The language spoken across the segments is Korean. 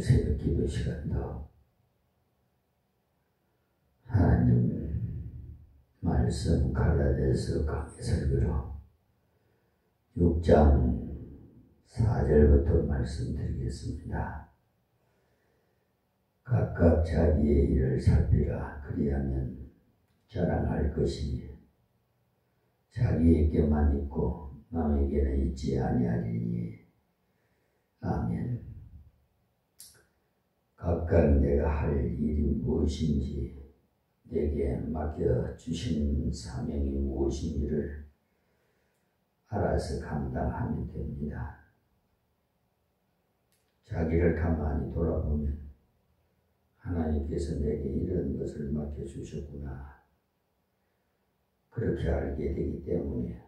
새벽 기도 시간도 하나님 말씀 갈라디아서 강의 설교로 6장 4절부터 말씀드리겠습니다. 각각 자기의 일을 살피라. 그리하면 자랑할 것이니 자기에게만 있고 남에게는 있지 아니하리니. 아멘. 각각 내가 할 일이 무엇인지, 내게 맡겨주신 사명이 무엇인지를 알아서 감당하면 됩니다. 자기를 가만히 돌아보면 하나님께서 내게 이런 것을 맡겨주셨구나, 그렇게 알게 되기 때문에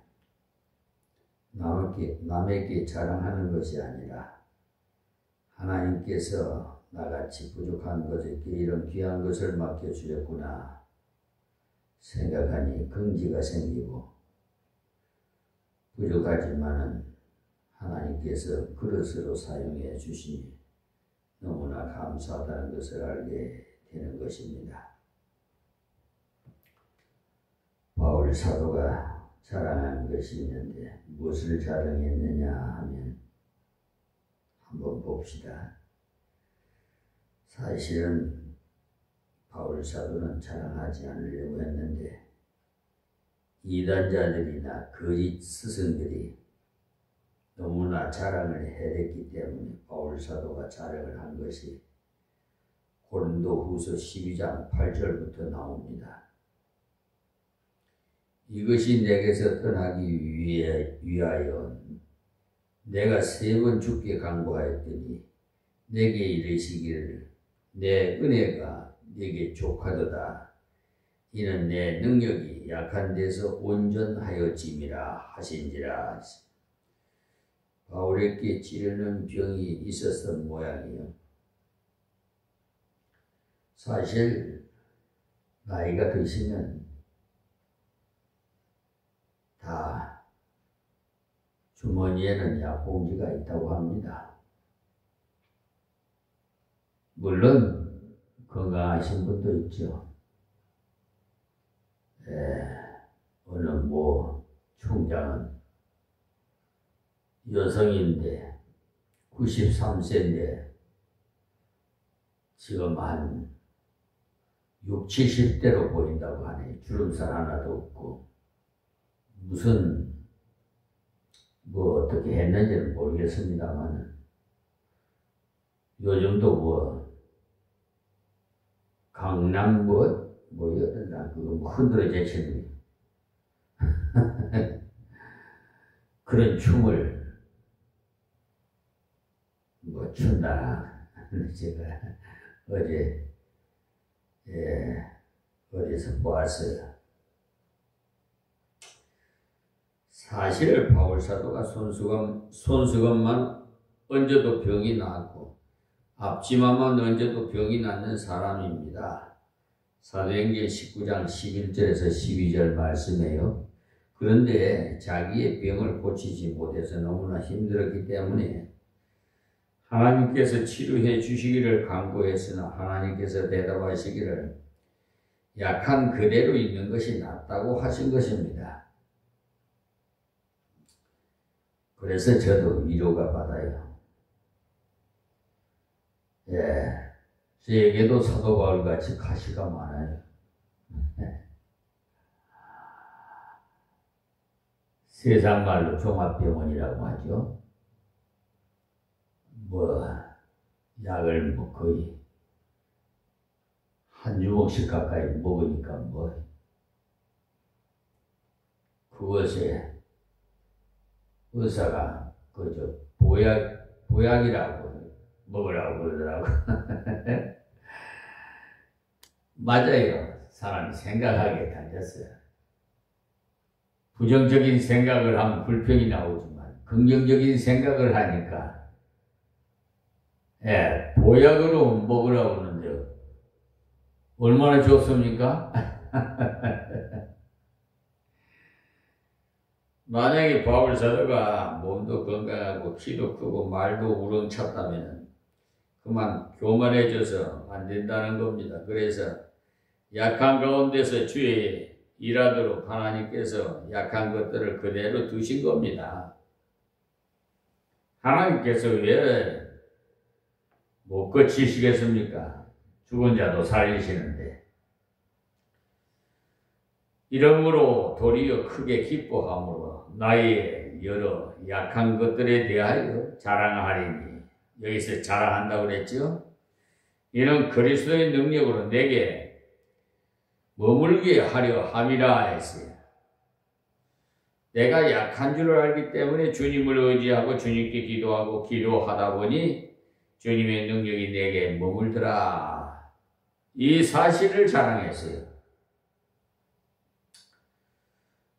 남에게 자랑하는 것이 아니라 하나님께서 나같이 부족한 것에게 이런 귀한 것을 맡겨주셨구나 생각하니 긍지가 생기고, 부족하지만은 하나님께서 그릇으로 사용해 주시니 너무나 감사하다는 것을 알게 되는 것입니다. 바울 사도가 자랑한 것이 있는데 무엇을 자랑했느냐 하면 한번 봅시다. 사실은 바울 사도는 자랑하지 않으려고 했는데 이단자들이나 거짓 스승들이 너무나 자랑을 해댔기 때문에 바울 사도가 자랑을 한 것이 고린도후서 12장 8절부터 나옵니다. 이것이 내게서 떠나기 위하여 내가 3번 주께 간구하였더니 내게 이르시기를 내 은혜가 네게 족하도다. 이는 내 능력이 약한 데서 온전하여짐이라 하신지라. 바울에게 찌르는 병이 있었던 모양이요. 사실 나이가 드시면 다 주머니에는 약봉지가 있다고 합니다. 물론 건강하신 분도 있죠. 어느 총장은 여성인데 93세인데 지금 한 60, 70대로 보인다고 하네. 주름살 하나도 없고 무슨 어떻게 했는지는 모르겠습니다만 요즘도 강남 뭐였나 그거 흔들어 제치는 그런 춤을 춘다. 제가 어디서 보았어요. 사실 바울 사도가 손수건만 얹어도 병이 나았고 앞치마만 얹어도 병이 낫는 사람입니다. 사도행전 19장 11절에서 12절 말씀이에요. 그런데 자기의 병을 고치지 못해서 너무나 힘들었기 때문에 하나님께서 치료해 주시기를 간구했으나 하나님께서 대답하시기를 약한 그대로 있는 것이 낫다고 하신 것입니다. 그래서 저도 위로가 받아요. 저에게도 사도 바울같이 가시가 많아요. 세상 말로 종합병원이라고 하죠. 약을 거의 한 주먹씩 가까이 먹으니까 그것에 의사가 보약이라고 먹으라고 그러더라고. 맞아요. 사람이 생각하게 달렸어요. 부정적인 생각을 하면 불평이 나오지만 긍정적인 생각을 하니까 보약으로 먹으라고 하는데 얼마나 좋습니까? 만약에 바울 사도가 몸도 건강하고 키도 크고 말도 우렁찼다면 그만 교만해져서 안 된다는 겁니다. 그래서 약한 가운데서 주의 일하도록 하나님께서 약한 것들을 그대로 두신 겁니다. 하나님께서 왜 못 고치시겠습니까? 죽은 자도 살리시는데. 이러므로 도리어 크게 기뻐함으로 나의 여러 약한 것들에 대하여 자랑하리니. 여기서 자랑한다고 그랬죠? 이는 그리스도의 능력으로 내게 머물게 하려 함이라 했어요. 내가 약한 줄 알기 때문에 주님을 의지하고 주님께 기도하고 기도하다 보니 주님의 능력이 내게 머물더라. 이 사실을 자랑했어요.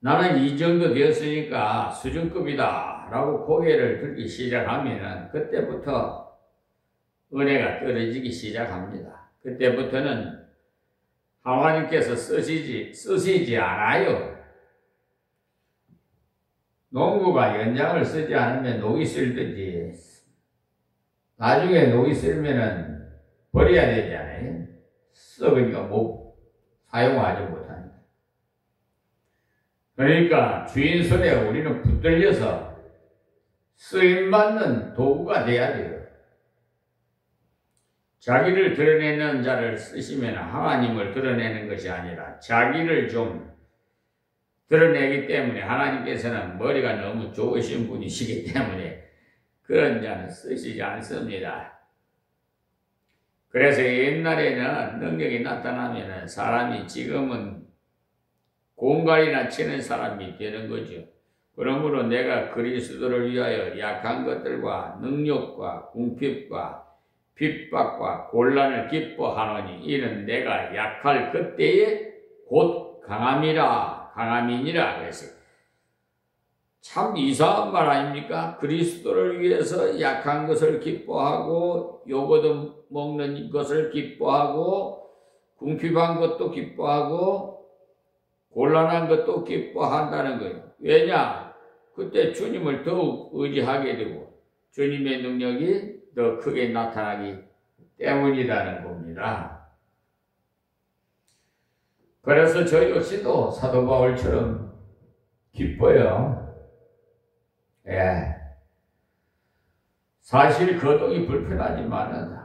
나는 이 정도 되었으니까 수준급이다 라고 고개를 들기 시작하면 그때부터 은혜가 떨어지기 시작합니다. 그때부터는 하나님께서 쓰시지 않아요. 농부가 연장을 쓰지 않으면 녹이 쓸든지 나중에 녹이 쓸면은 버려야 되잖아요. 썩으니까 못 사용하지 못하니까. 그러니까 주인 손에 우리는 붙들려서 쓰임받는 도구가 돼야 돼요. 자기를 드러내는 자를 쓰시면 하나님을 드러내는 것이 아니라 자기를 좀 드러내기 때문에 하나님께서는 머리가 너무 좋으신 분이시기 때문에 그런 자는 쓰시지 않습니다. 그래서 옛날에는 능력이 나타나면 사람이 지금은 공갈이나 치는 사람이 되는 거죠. 그러므로 내가 그리스도를 위하여 약한 것들과 능력과 궁핍과 핍박과 곤란을 기뻐하노니 이는 내가 약할 그때에 곧 강함이니라 그랬어요. 참 이상한 말 아닙니까? 그리스도를 위해서 약한 것을 기뻐하고 요거도 먹는 것을 기뻐하고 궁핍한 것도 기뻐하고 곤란한 것도 기뻐한다는 거예요. 왜냐? 그때 주님을 더욱 의지하게 되고 주님의 능력이 더 크게 나타나기 때문이라는 겁니다. 그래서 저 역시도 사도 바울처럼 기뻐요. 예. 사실 거동이 불편하지만은,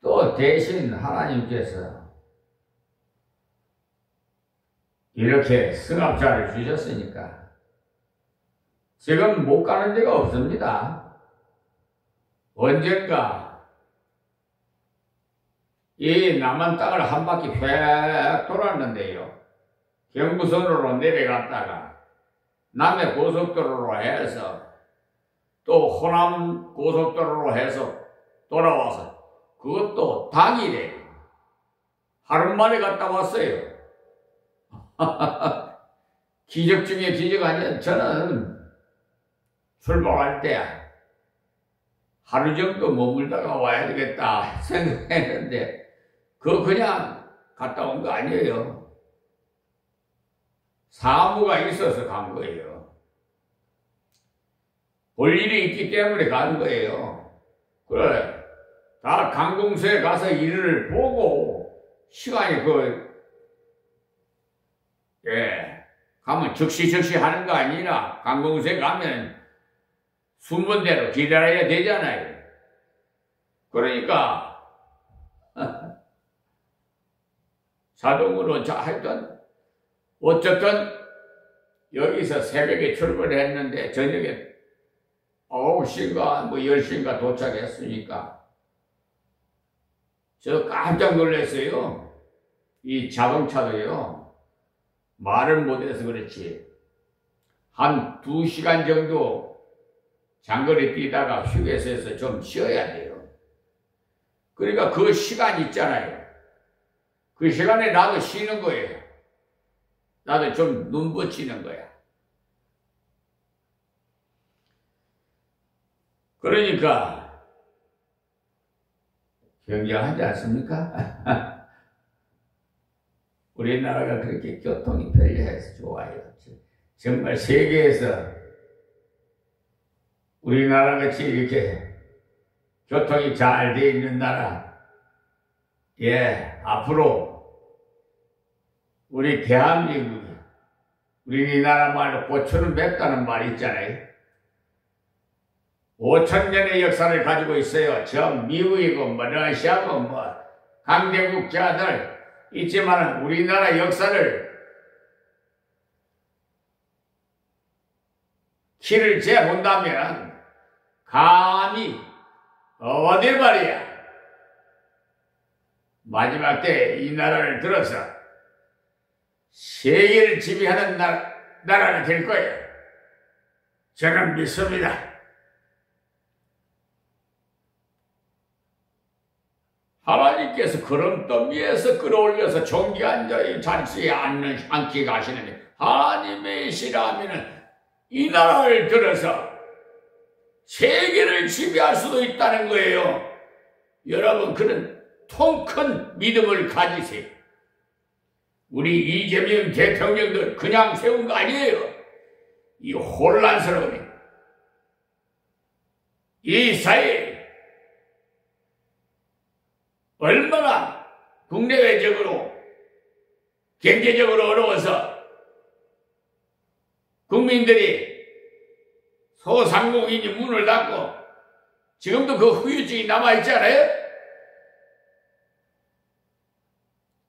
또 대신 하나님께서 이렇게 승합차를 주셨으니까 지금 못 가는 데가 없습니다. 언젠가 이 남한 땅을 한 바퀴 휙 돌았는데요. 경부선으로 내려갔다가 남해 고속도로로 해서 또 호남 고속도로로 해서 돌아와서 그것도 당일에 하루 만에 갔다 왔어요. 기적 중에 기적 아니야. 저는 출발할 때 하루 정도 머물다가 와야 되겠다 생각했는데 그거 그냥 갔다 온 거 아니에요. 사무가 있어서 간 거예요. 볼 일이 있기 때문에 간 거예요. 그래, 다 강동서에 가서 일을 보고 시간이 가면 즉시 하는 거 아니라 강동서에 가면 순번대로 기다려야 되잖아요. 그러니까 자동으로 하여튼 어쨌든 여기서 새벽에 출발했는데 저녁에 9시인가 10시인가 도착했으니까 저 깜짝 놀랐어요. 이 자동차도요. 말을 못해서 그렇지 한 2시간 정도 장거리 뛰다가 휴게소에서 좀 쉬어야 돼요. 그러니까 그 시간 있잖아요. 그 시간에 나도 쉬는 거예요. 나도 좀 눈 붙이는 거야. 그러니까 굉장하지 않습니까? 우리나라가 그렇게 교통이 편리해서 좋아요. 정말 세계에서 우리나라 같이 이렇게 교통이 잘 돼 있는 나라. 예, 앞으로 우리 대한민국이 우리나라 말로 고추는 맵다는 말이 있잖아요. 5,000년의 역사를 가지고 있어요. 저 미국이고 뭐 러시아고 뭐 강대국자들 있지만 우리나라 역사를 키를 재본다면 감히 어디 말이야 마지막 때 이 나라를 들어서 세계를 지배하는 나라가 될 거예요. 저는 믿습니다. 하나님께서 그런 더미에서 끌어올려서 존귀한 자의 자리에 앉게 하시는데 하나님의 시라면은 이 나라를 들어서 세계를 지배할 수도 있다는 거예요. 여러분 그런 통 큰 믿음을 가지세요. 우리 이재명 대통령도 그냥 세운 거 아니에요. 이 혼란스러운 이 사회에 얼마나 국내외적으로 경제적으로 어려워서 국민들이 소상공인이 문을 닫고 지금도 그 후유증이 남아있잖아요.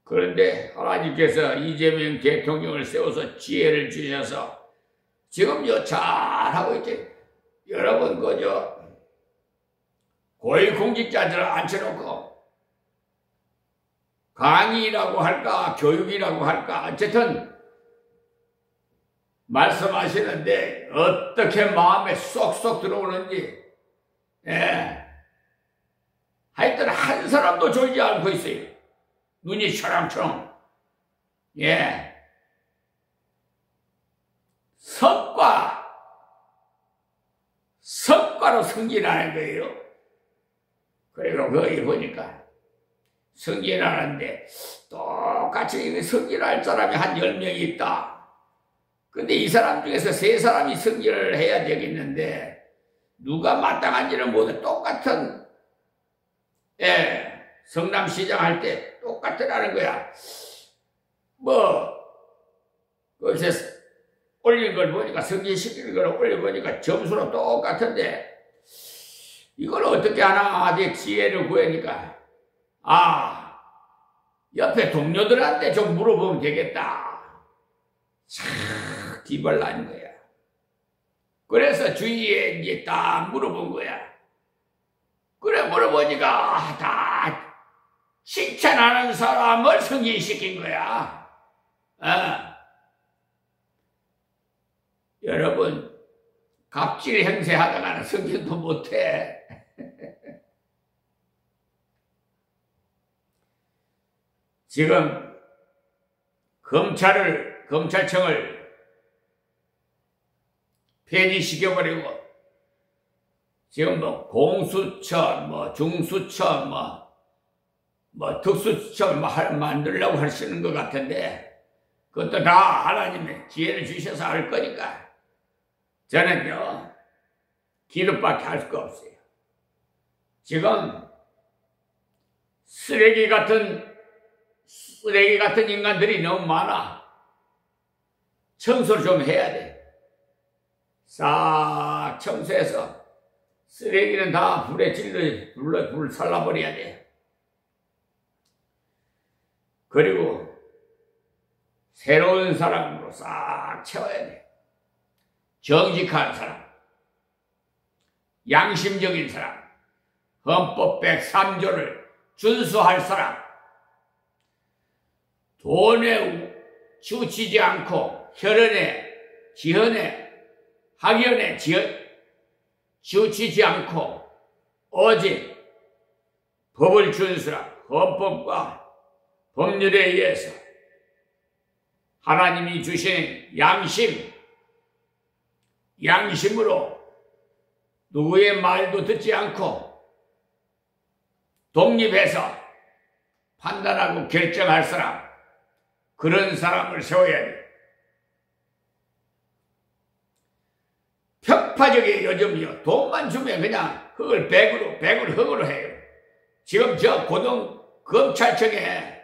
그런데 하나님께서 이재명 대통령을 세워서 지혜를 주셔서 지금요 잘하고 있지. 여러분 그저 고위공직자들을 앉혀놓고 강의라고 할까 교육이라고 할까 어쨌든 말씀하시는데 어떻게 마음에 쏙쏙 들어오는지 하여튼 한 사람도 졸지 않고 있어요. 눈이 초롱초롱. 성과로 승진하는 거예요. 그리고 거기 보니까 승진하는데 똑같이 승진할 사람이 한 10명이 있다. 근데 이 사람 중에서 3사람이 승진을 해야 되겠는데 누가 마땅한지는 모두 똑같은 성남시장 할 때 똑같으라는 거야. 거기서 올린 걸 보니까 승진시키는 걸 올려보니까 점수는 똑같은데 이걸 어떻게 하나 아직 지혜를 구하니까 옆에 동료들한테 좀 물어보면 되겠다. 참 기발난 거야. 그래서 주위에 이제 딱 물어본 거야. 그래 물어보니까 다 칭찬하는 사람을 승진시킨 거야. 여러분 갑질 행세하다가는 승진도 못해. 지금 검찰청을 폐지시켜버리고 지금 공수처, 중수처, 특수처 만들려고 하시는 것 같은데 그것도 다 하나님의 지혜를 주셔서 할 거니까 저는요 기도밖에 할 수가 없어요. 지금 쓰레기 같은 인간들이 너무 많아. 청소를 좀 해야 돼. 싹 청소해서 쓰레기는 다 불에 불 살라버려야 돼. 그리고 새로운 사람으로 싹 채워야 돼. 정직한 사람, 양심적인 사람, 헌법 103조를 준수할 사람, 돈에 치우치지 않고 지연에 학연에 치우치지 않고 오직 법을 준수하라. 헌법과 법률에 의해서 하나님이 주신 양심으로 누구의 말도 듣지 않고 독립해서 판단하고 결정할 사람, 그런 사람을 세워야 돼. 격파적이에요. 요즘요. 돈만 주면 그냥 흙을 백을 흙으로 해요. 지금 저 검찰청에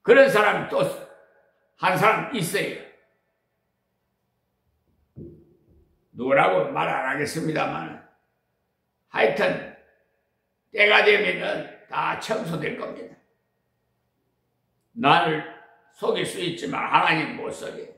그런 사람이 또 한 사람 있어요. 누구라고 말 안 하겠습니다만 하여튼 때가 되면은 다 청소될 겁니다. 나를 속일 수 있지만 하나님 못 속여요.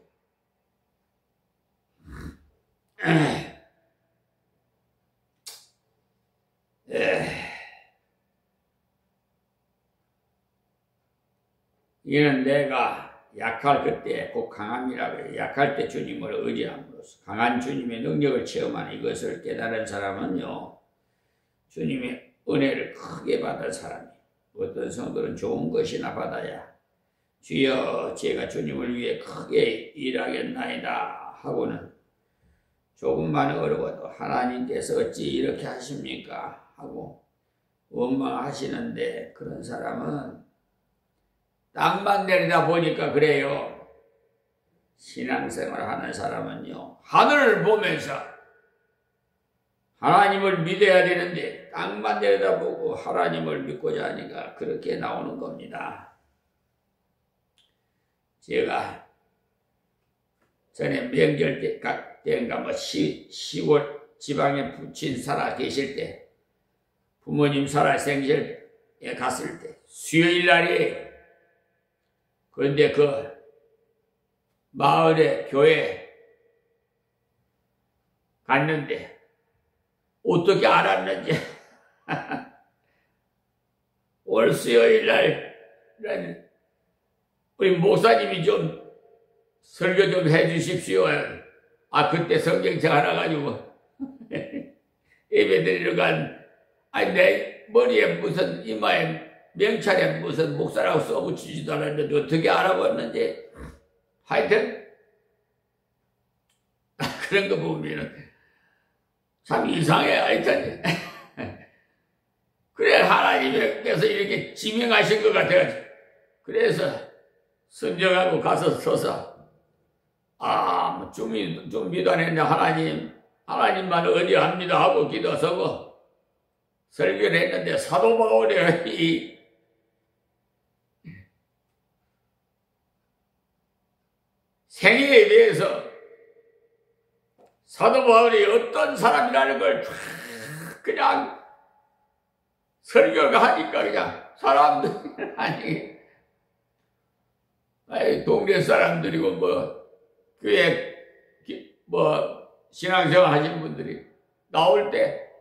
이는 내가 약할 그때 곧 강함이라고 해요. 약할 때 주님을 의지함으로써 강한 주님의 능력을 체험하는 이것을 깨달은 사람은요, 주님의 은혜를 크게 받은 사람이에요. 어떤 성도는 좋은 것이나 받아야 주여 제가 주님을 위해 크게 일하겠나이다 하고는 조금만 어려워도 하나님께서 어찌 이렇게 하십니까 하고 원망하시는데, 그런 사람은 땅만 내리다 보니까 그래요. 신앙생활 하는 사람은요, 하늘을 보면서 하나님을 믿어야 되는데 땅만 내려다보고 하나님을 믿고자 하니까 그렇게 나오는 겁니다. 제가 전에 명절 때인가 10월 지방에 부친 살아 계실 때, 부모님 살아 생일에 갔을 때 수요일 날이에요. 그런데 그 마을에 교회 갔는데 어떻게 알았는지 올 수요일 날 우리 목사님이 좀 설교 좀 해주십시오. 그때 성경책 하나 가지고 예배 드리러 아니 내 머리에 무슨 이마에 명찰에 무슨 목사라고 써붙이지도 않았는데 어떻게 알아봤는지, 하여튼 그런 거 보면은 참 이상해. 하여튼 그래 하나님께서 이렇게 지명하신 것 같아가지고, 그래서 선정하고 가서 서서 준비도 안 했는데 하나님만 의지합니다 하고 기도 서고 설교를 했는데, 사도 바울의 이 생애에 대해서 사도 바울이 어떤 사람이라는 걸 그냥 설교가 하니까 그냥 사람들 아니 동네 사람들이고 교회 신앙생활 하신 분들이 나올 때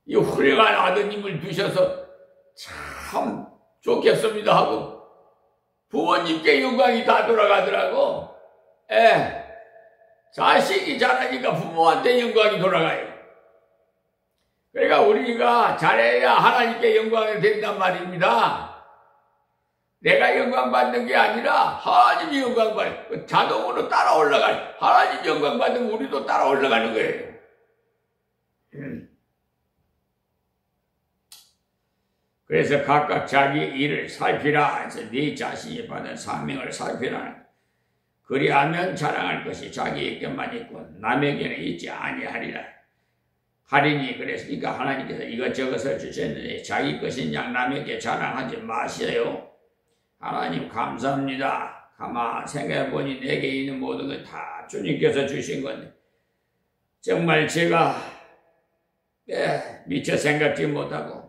이 훌륭한 아드님을 두셔서 참 좋겠습니다 하고 부모님께 영광이 다 돌아가더라고. 자식이 잘하니까 부모한테 영광이 돌아가요. 그러니까 우리가 잘해야 하나님께 영광이 된단 말입니다. 내가 영광 받는 게 아니라 하나님이 영광 받아요. 자동으로 따라 올라가요. 하나님 영광 받으면 우리도 따라 올라가는 거예요. 그래서 각각 자기 일을 살피라 해서 네 자신이 받은 사명을 살피라. 그리하면 자랑할 것이 자기에게만 있고 남에게는 있지 아니하리라. 하리니 그랬으니까 하나님께서 이것저것을 주셨는데 자기 것인 양 남에게 자랑하지 마세요. 하나님 감사합니다. 가만 생각해보니 내게 있는 모든 건 다 주님께서 주신 건데 정말 제가 미처 생각지 못하고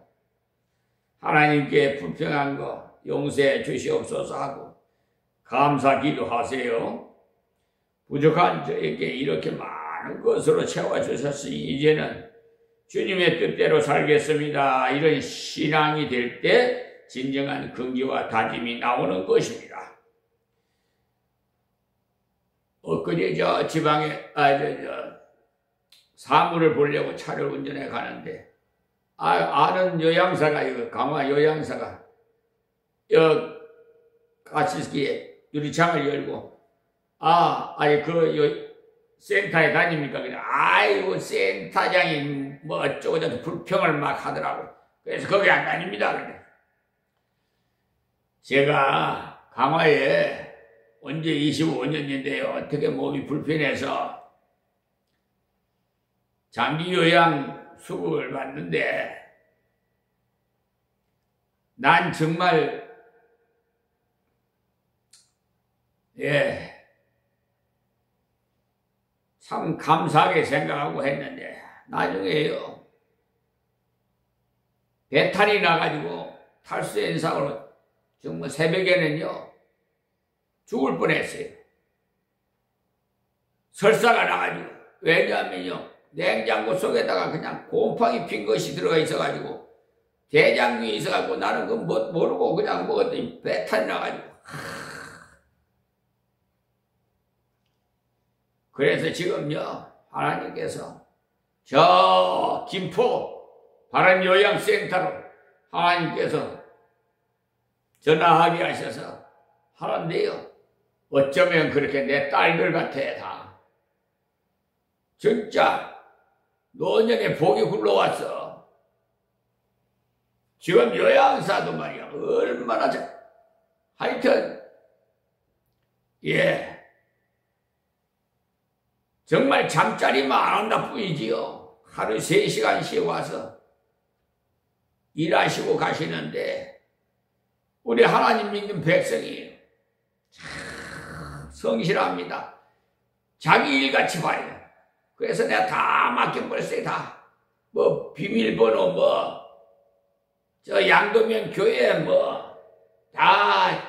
하나님께 불평한 거 용서해 주시옵소서 하고 감사 기도하세요. 부족한 저에게 이렇게 많은 것으로 채워주셨으니 이제는 주님의 뜻대로 살겠습니다. 이런 신앙이 될 때 진정한 긍지와 다짐이 나오는 것입니다. 엊그제 저 지방에 사물을 보려고 차를 운전해 가는데 아는 요양사가 강화 요양사가 가시기에 유리창을 열고 센터에 다닙니까? 그래. 아이고 센터장이 어쩌고저쩌고 불평을 막 하더라고. 그래서 거기 안 다닙니다. 그래. 제가 강화에 언제 25년인데요. 어떻게 몸이 불편해서 장기 요양 수급을 받는데 난 정말 참 감사하게 생각하고 했는데 나중에요 배탈이 나가지고 탈수 현상으로 정말 새벽에는요 죽을 뻔했어요. 설사가 나가지고. 왜냐하면요 냉장고 속에다가 그냥 곰팡이 핀 것이 들어가 있어가지고 대장균이 있어가지고 나는 그거 모르고 그냥 먹었더니 배탈이 나가지고. 그래서 지금요 하나님께서 저 김포 바른요양센터로 하나님께서 전화하게 하셔서 하는데요 어쩌면 그렇게 내 딸들 같아 다. 진짜 노년에 복이 굴러왔어. 지금 요양사도 말이야 얼마나 하여튼 정말 잠자리만 안 한다 뿐이지요. 하루 3시간씩 와서 일하시고 가시는데 우리 하나님 믿는 백성이 참 성실합니다. 자기 일같이 봐요. 그래서 내가 다 맡겨버렸어요. 다. 뭐 비밀번호 저 양도면 교회 다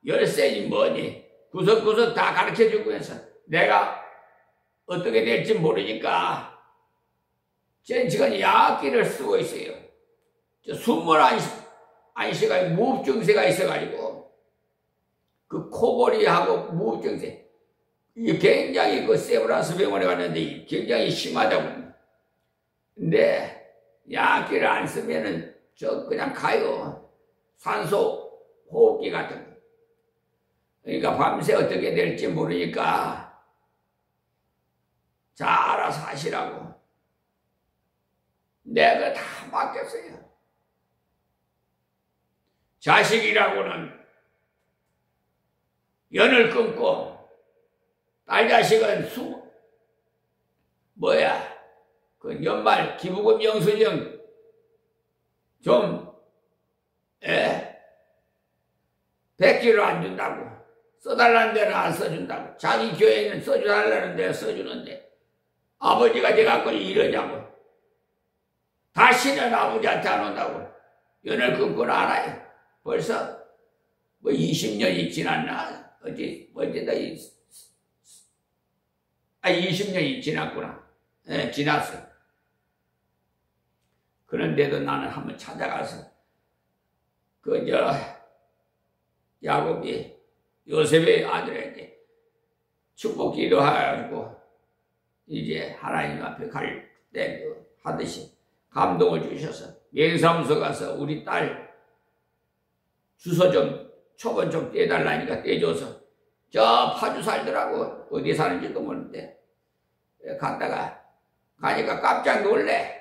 열쇠니 뭐니 구석구석 다 가르쳐주고 해서 내가 어떻게 될지 모르니까 저는 지금 약기를 쓰고 있어요. 저 숨을 안 쉬가 무흡증세가 있어가지고 그 코골이하고 무흡증세 이게 굉장히 그 세브란스 병원에 갔는데 굉장히 심하다고. 근데 약기를 안 쓰면은 저 그냥 가요. 산소 호흡기 같은 거. 그러니까 밤새 어떻게 될지 모르니까 잘 알아서 하시라고 내가 다 맡겼어요. 자식이라고는 연을 끊고 딸 자식은 그 연말 기부금 영수증 좀 100개를 안 준다고 써달라는 데는 안 써준다고 자기 교회는 써주달라는 데는 써주는데 아버지가 돼갖고 이러냐고 다시는 아버지한테 안 온다고 연을 끊고는 알아요. 벌써 20년이 지났나? 언제다 20년이 지났구나. 지났어. 그런데도 나는 한번 찾아가서 야곱이 요셉의 아들에게 축복 기도해가지고 이제 하나님 앞에 갈 때 하듯이 감동을 주셔서 명사무소 가서 우리 딸 주소 좀 초번 좀 떼달라니까 떼줘서 저 파주 살더라고. 어디 사는지도 모르는데 갔다가 가니까 깜짝 놀래.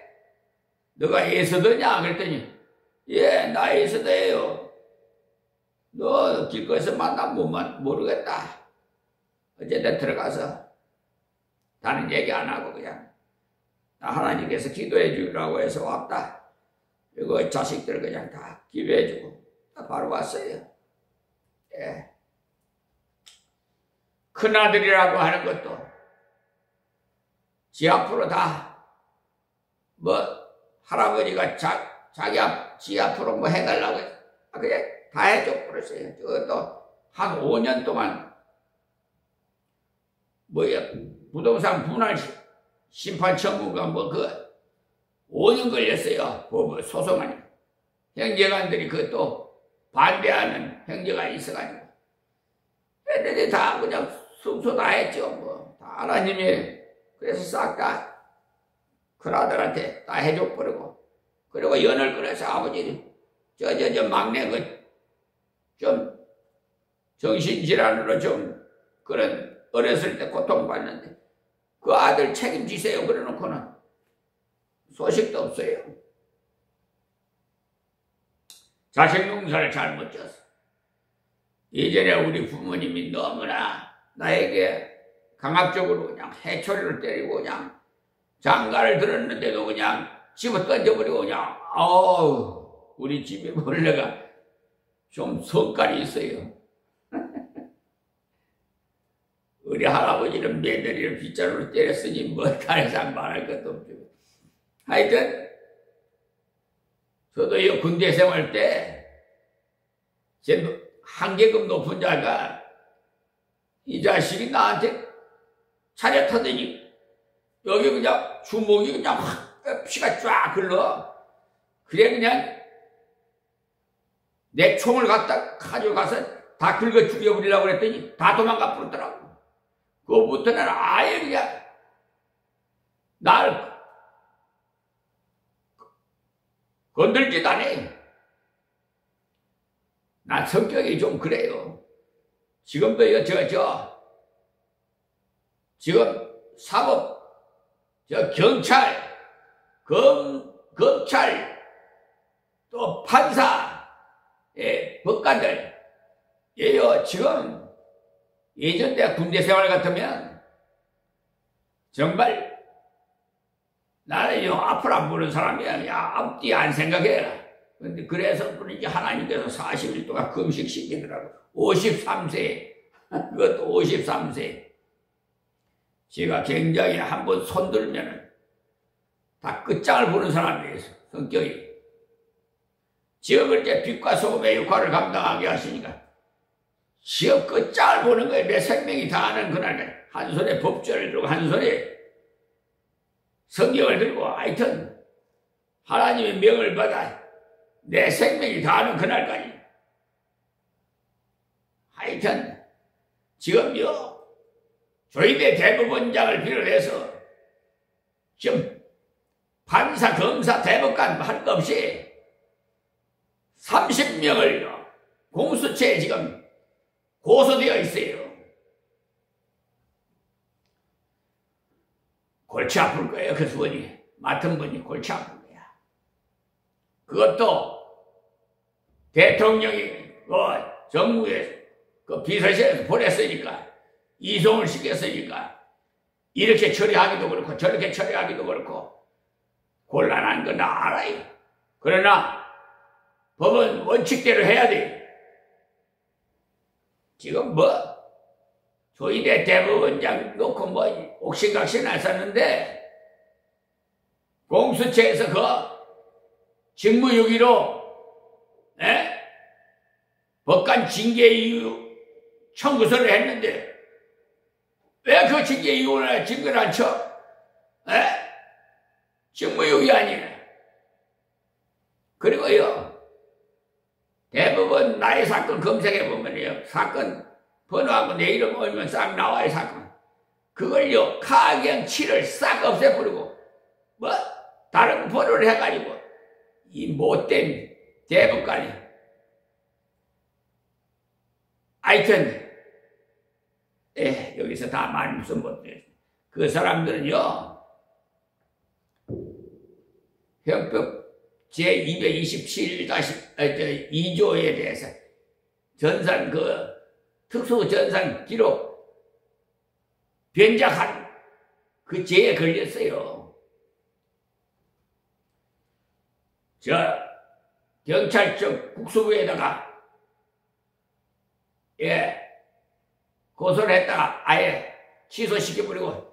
너가 에서더냐? 그랬더니 나 에서더예요. 너 길거리에서 만나면 모르겠다. 어쨌든 들어가서 다른 얘기 안 하고 그냥 하나님께서 기도해 주라고 해서 왔다. 그리고 자식들 그냥 다 기도해 주고 바로 왔어요. 큰아들이라고 하는 것도 지 앞으로 다 할아버지가 지 앞으로 해달라고 해서 그냥 다 해줘 버렸어요. 그것도 한 5년 동안 부동산 분할 심판 청구가 5년 걸렸어요. 그 소송하니 형제관들이 그것도 반대하는 형제가 있어가지고 애들이 다 그냥 순서 다 했죠. 다 하나님이 그래서 싹 다 큰아들한테 다 해줘 버리고 그리고 연을 끊어서 아버지 저 막내 좀 정신질환으로 좀 그런 어렸을 때 고통받는데 그 아들 책임지세요 그래놓고는 소식도 없어요. 자식 농사를 잘못 졌어. 예전에 우리 부모님이 너무나 나에게 강압적으로 그냥 해초리를 때리고 그냥 장가를 들었는데도 그냥 집어 던져버리고 그냥 우리 집에 벌레가 좀 성깔이 있어요. 우리 할아버지는 며느리를 빗자루로 때렸으니 뭐 다른 이상 말할 것도 없죠. 하여튼 저도 이 군대 생활 때 제 한계급 높은 자가 이 자식이 나한테 차렷하더니 여기 그냥 주먹이 그냥 확 피가 쫙 흘러. 그래 그냥 내 총을 가져가서 다 긁어 죽여버리려고 그랬더니 다 도망가 버렸더라고. 그거부터는 아예 그냥 날 건들지도 않아. 난 성격이 좀 그래요. 지금도 지금 사법, 경찰, 검찰, 또 판사, 법관들, 지금 예전 내 군대 생활 같으면 정말 나는 앞을 안 보는 사람이야. 야, 앞뒤 안 생각해. 근데 그래서 그런지 하나님께서 40일 동안 금식시키더라고. 53세. 그것도 53세. 제가 굉장히 한번 손들면은 다 끝장을 보는 사람이에요. 성격이. 지역을 이제 빛과 소금의 역할을 감당하게 하시니까 지역 끝장을 보는 거예요. 내 생명이 다하는 그날까지. 한 손에 법전을 들고 한 손에 성경을 들고 하여튼 하나님의 명을 받아 내 생명이 다하는 그날까지. 하여튼 지금요 조이대 대법원장을 비롯해서 지금 판사, 검사, 대법관 할 것 없이 30명을 공수처에 지금 고소되어 있어요. 골치 아플 거예요. 그 수원이 맡은 분이 골치 아플 거야. 그것도 대통령이 정부에 비서실에서 보냈으니까 이송을 시켰으니까 이렇게 처리하기도 그렇고 저렇게 처리하기도 그렇고 곤란한 건 다 알아요. 그러나 법은 원칙대로 해야 돼. 지금 조이대 대법원장 놓고 옥신각신 했었는데 공수처에서 직무유기로 법관 징계 이유 청구서를 했는데 왜 그 징계 이유를 증거를 안 쳐? 직무유기 아니에요. 그리고요 대법원 나의 사건 검색해보면요 사건 번호하고 내 이름 올면 싹 나와요. 사건 그걸요 가경 7을 싹 없애버리고 다른 번호를 해가지고 이 못된 대법관이 하여튼 여기서 다 말씀 못해. 그 사람들은요 형법 제227-2조에 대해서 전산 특수전산 기록 변작한 그 죄에 걸렸어요. 경찰청 국수부에다가 고소를 했다가 아예 취소시켜버리고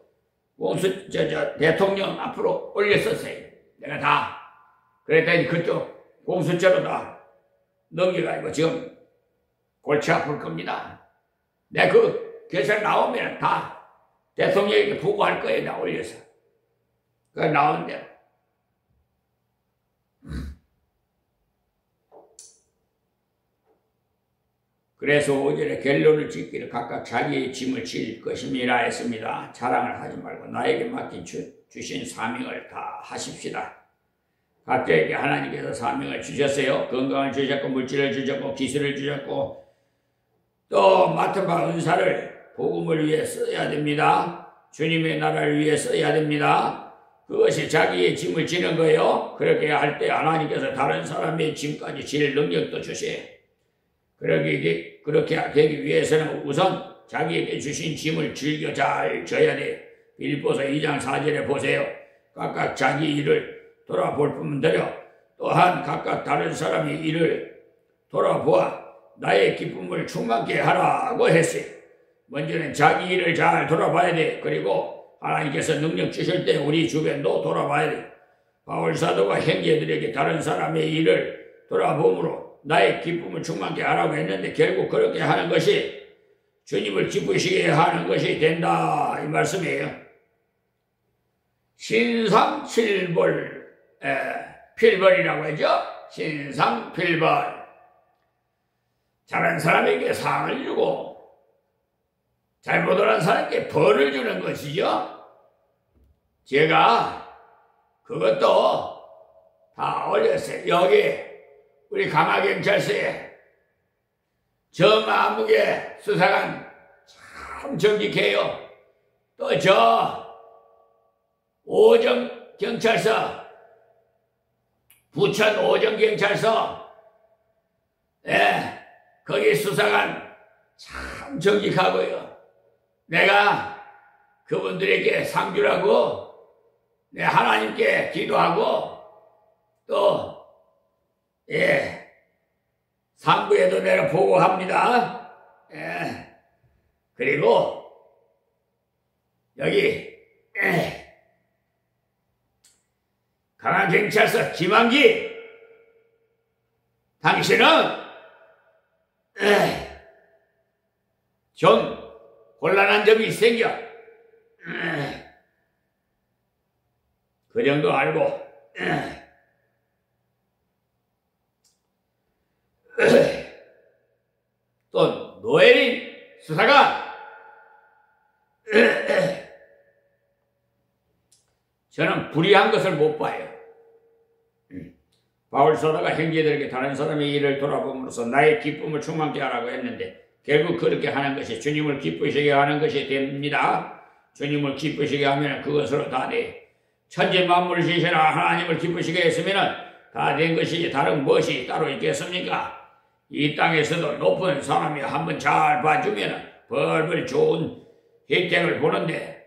대통령 앞으로 올렸었어요. 내가 다 그랬더니 그쪽 공수처로 다 넘겨가지고 지금 골치 아플 겁니다. 내가 그 결산 나오면 다 대통령에게 보고할 거예요. 나 올려서. 그거 나오는데 그래서 오전에 결론을 짓기를 각각 자기의 짐을 질 것임이라 했습니다. 자랑을 하지 말고 나에게 맡긴 주신 사명을 다 하십시다. 각자에게 하나님께서 사명을 주셨어요. 건강을 주셨고 물질을 주셨고 기술을 주셨고 또 맡은 바 은사를 복음을 위해 써야 됩니다. 주님의 나라를 위해 써야 됩니다. 그것이 자기의 짐을 지는 거예요. 그렇게 할 때 하나님께서 다른 사람의 짐까지 질 능력도 주세요. 그렇게 되기 위해서는 우선 자기에게 주신 짐을 즐겨 잘 져야 돼. 빌립보서 2장 4절에 보세요. 각각 자기 일을 돌아볼 뿐더러 또한 각각 다른 사람의 일을 돌아보아 나의 기쁨을 충만케 하라고 했어요. 먼저는 자기 일을 잘 돌아봐야 돼. 그리고 하나님께서 능력 주실 때 우리 주변도 돌아봐야 돼. 바울 사도가 형제들에게 다른 사람의 일을 돌아봄으로 나의 기쁨을 충만케 하라고 했는데 결국 그렇게 하는 것이 주님을 기쁘시게 하는 것이 된다 이 말씀이에요. 신상필벌, 필벌이라고 하죠. 신상필벌. 잘한 사람에게 상을 주고 잘못한 사람에게 벌을 주는 것이죠. 제가 그것도 다 올렸어요. 여기 우리 강화경찰서에 정아무개 수사관 참 정직해요. 또 저 오정경찰서, 부천 오정경찰서, 거기 수사관 참 정직하고요. 내가 그분들에게 상 주라고 하나님께 기도하고 또 상부에도 내가 보고합니다. 그리고 여기 강화경찰서 김한기, 당신은 좀 곤란한 점이 생겨. 그 정도 알고 또 노예린 수사관, 저는 불의한 것을 못 봐요. 바울 사도가 형제들에게 다른 사람의 일을 돌아봄으로써 나의 기쁨을 충만케 하라고 했는데 결국 그렇게 하는 것이 주님을 기쁘시게 하는 것이 됩니다. 주님을 기쁘시게 하면 그것으로 다 돼. 천지 만물을 지으시는 하나님을 기쁘시게 했으면 다 된 것이 다른 무엇이 따로 있겠습니까? 이 땅에서도 높은 사람이 한번 잘 봐주면 벌벌 좋은 혜택을 보는데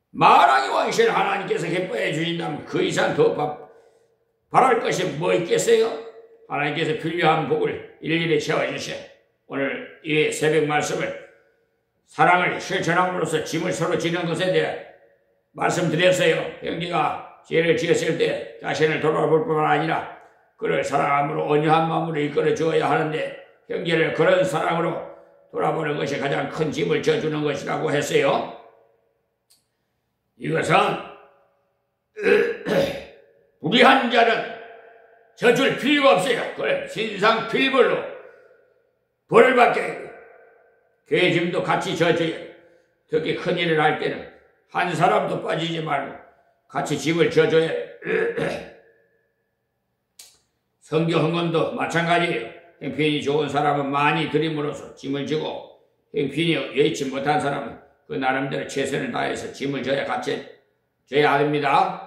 만왕의 왕이신 하나님께서 기뻐해 주신다면 그 이상 더 바랄 것이 뭐 있겠어요? 하나님께서 필요한 복을 일일이 채워주셔. 오늘 이 새벽 말씀을 사랑을 실천함으로써 짐을 서로 지는 것에 대해 말씀드렸어요. 형제가 죄를 지었을 때 자신을 돌아볼 뿐만 아니라 그를 사랑함으로 온유한 마음으로 이끌어 주어야 하는데 형제를 그런 사랑으로 돌아보는 것이 가장 큰 짐을 져주는 것이라고 했어요. 이것은 불의한 자는 져줄 필요가 없어요. 그래, 신상필벌로 벌을 받게 해요. 교회 짐도 같이 져줘야 해요. 특히 큰일을 할 때는 한 사람도 빠지지 말고 같이 짐을 져줘야 해요. 성경 헌금도 마찬가지예요. 형편이 좋은 사람은 많이 드림으로써 짐을 지고 형편이 여의치 못한 사람은 그 나름대로 최선을 다해서 짐을 져야 같이 져야 합니다.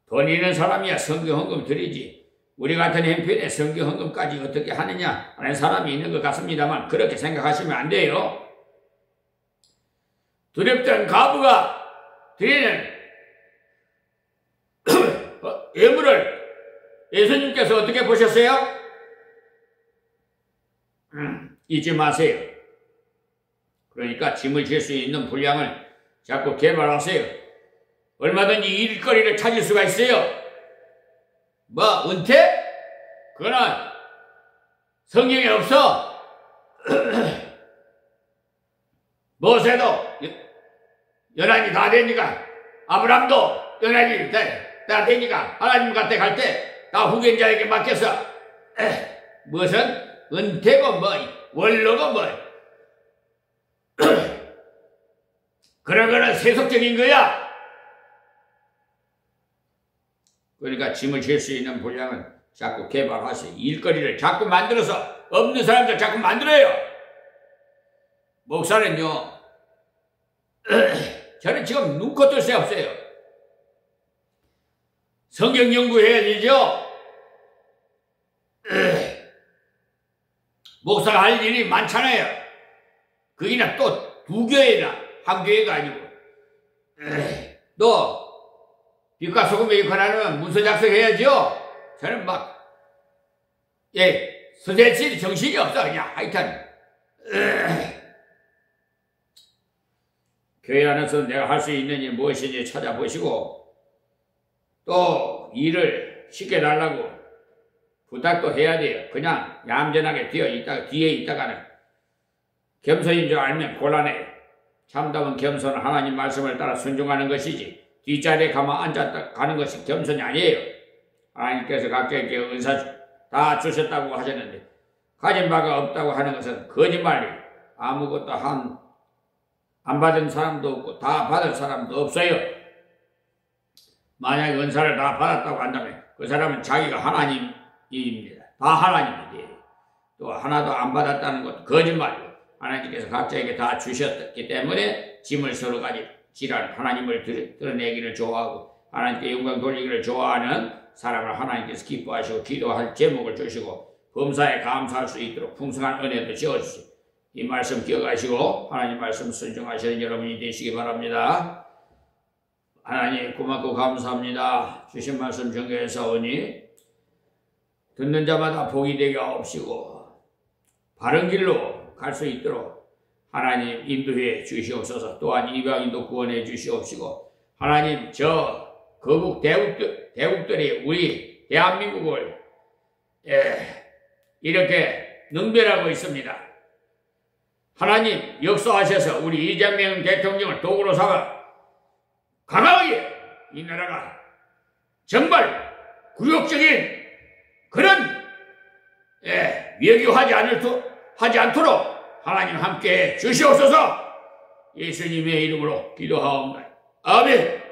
돈 있는 사람이야 성경 헌금 드리지. 우리 같은 형편에 성경 헌금까지 어떻게 하느냐 하는 사람이 있는 것 같습니다만 그렇게 생각하시면 안 돼요. 두렵던 과부가 드리는 예물을 예수님께서 어떻게 보셨어요? 잊지 마세요. 그러니까 짐을 질 수 있는 분량을 자꾸 개발하세요. 얼마든지 일거리를 찾을 수가 있어요. 뭐 은퇴? 그거는 성경에 없어. 모세도 연한이 다 되니까 아브람도 연한이 다 되니까 하나님 곁에 갈 때 다 후견자에게 맡겨서 무엇은 은퇴고 뭐 원로고 뭐 그런 거는 세속적인 거야. 그러니까 짐을 질 수 있는 분량은 자꾸 개발하세요. 일거리를 자꾸 만들어서 없는 사람들 자꾸 만들어요. 목사는요, 저는 지금 눈코 뜰 새 없어요. 성경 연구해야 되죠. 목사가 할 일이 많잖아요. 거기나 또 두 교회나 한 교회가 아니고. 너 빛과 소금에 관하는 문서 작성해야죠. 저는 막 서재치 정신이 없어 그냥. 하여튼 교회 안에서 내가 할 수 있는 일 무엇인지 찾아보시고 또 일을 시켜달라고 부탁도 해야 돼요. 그냥 얌전하게 뒤에 있다가는 겸손인 줄 알면 곤란해. 참다운 겸손은 하나님 말씀을 따라 순종하는 것이지 뒷자리에 가만 앉았다 가는 것이 겸손이 아니에요. 하나님께서 각자에게 은사 다 주셨다고 하셨는데 가진 바가 없다고 하는 것은 거짓말이에요. 아무것도 안 받은 사람도 없고 다 받은 사람도 없어요. 만약에 은사를 다 받았다고 한다면 그 사람은 자기가 하나님입니다. 다 하나님이에요. 또 하나도 안 받았다는 것도 거짓말이에요. 하나님께서 각자에게 다 주셨기 때문에 짐을 서로 가지지라는 하나님을 드러내기를 좋아하고 하나님께 영광 돌리기를 좋아하는 사람을 하나님께서 기뻐하시고 기도할 제목을 주시고 범사에 감사할 수 있도록 풍성한 은혜도 지어주시고 이 말씀 기억하시고 하나님 말씀 순종하시는 여러분이 되시기 바랍니다. 하나님 고맙고 감사합니다. 주신 말씀 정교해사오니 듣는 자마다 복이 되게 하옵시고 바른 길로 갈 수 있도록 하나님 인도해 주시옵소서. 또한 이방인도 구원해 주시옵시고 하나님 저 거국 대국들이 우리 대한민국을 이렇게 능멸하고 있습니다. 하나님 역사하셔서 우리 이재명 대통령을 도구로 삼아 강하게 이 나라가 정말 굴욕적인 그런 외교하지 않도록 하나님 함께 주시옵소서. 예수님의 이름으로 기도하옵나이다. 아멘.